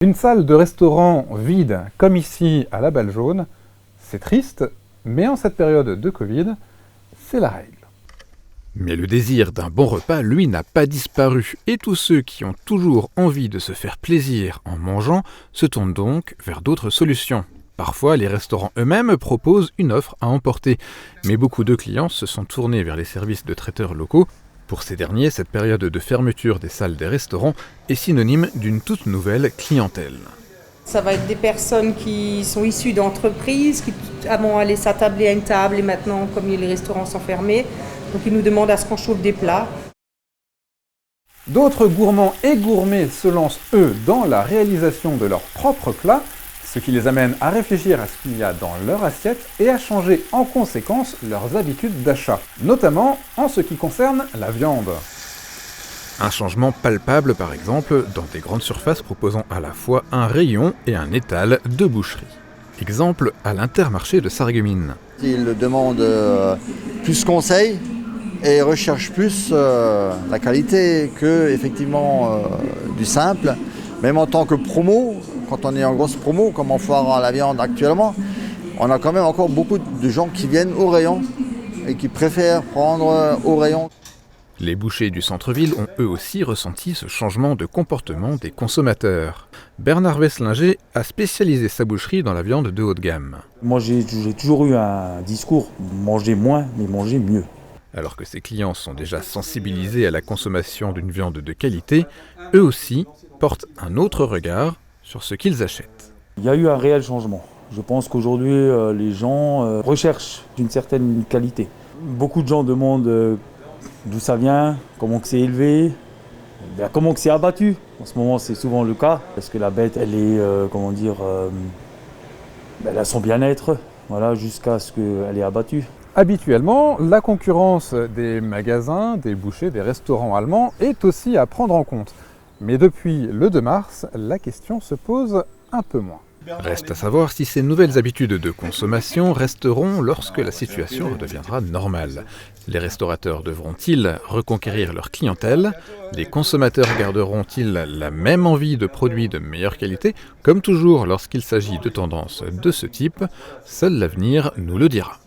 Une salle de restaurant vide, comme ici à la Balle Jaune, c'est triste, mais en cette période de Covid, c'est la règle. Mais le désir d'un bon repas, lui, n'a pas disparu, et tous ceux qui ont toujours envie de se faire plaisir en mangeant se tournent donc vers d'autres solutions. Parfois, les restaurants eux-mêmes proposent une offre à emporter, mais beaucoup de clients se sont tournés vers les services de traiteurs locaux. Pour ces derniers, cette période de fermeture des salles des restaurants est synonyme d'une toute nouvelle clientèle. Ça va être des personnes qui sont issues d'entreprises, qui avant allaient s'attabler à une table et maintenant, comme les restaurants sont fermés, donc ils nous demandent à ce qu'on chauffe des plats. D'autres gourmands et gourmets se lancent, eux, dans la réalisation de leurs propres plats, ce qui les amène à réfléchir à ce qu'il y a dans leur assiette et à changer en conséquence leurs habitudes d'achat, notamment en ce qui concerne la viande. Un changement palpable, par exemple, dans des grandes surfaces proposant à la fois un rayon et un étal de boucherie. Exemple à l'Intermarché de Sarreguemines. Ils demandent plus conseil et recherchent plus la qualité que effectivement du simple. Même en tant que promo, quand on est en grosse promo, comme en foire à la viande actuellement, on a quand même encore beaucoup de gens qui viennent au rayon et qui préfèrent prendre au rayon. Les bouchers du centre-ville ont eux aussi ressenti ce changement de comportement des consommateurs. Bernard Wesslinger a spécialisé sa boucherie dans la viande de haut de gamme. Moi j'ai toujours eu un discours, manger moins mais manger mieux. Alors que ses clients sont déjà sensibilisés à la consommation d'une viande de qualité, eux aussi portent un autre regard sur ce qu'ils achètent. Il y a eu un réel changement. Je pense qu'aujourd'hui les gens recherchent une certaine qualité. Beaucoup de gens demandent d'où ça vient, comment que c'est élevé, comment que c'est abattu. En ce moment, c'est souvent le cas, parce que la bête, elle est, elle a son bien-être, voilà, jusqu'à ce qu'elle est abattue. Habituellement, la concurrence des magasins, des bouchers, des restaurants allemands est aussi à prendre en compte. Mais depuis le 2 mars, la question se pose un peu moins. Reste à savoir si ces nouvelles habitudes de consommation resteront lorsque la situation redeviendra normale. Les restaurateurs devront-ils reconquérir leur clientèle? Les consommateurs garderont-ils la même envie de produits de meilleure qualité? Comme toujours lorsqu'il s'agit de tendances de ce type, seul l'avenir nous le dira.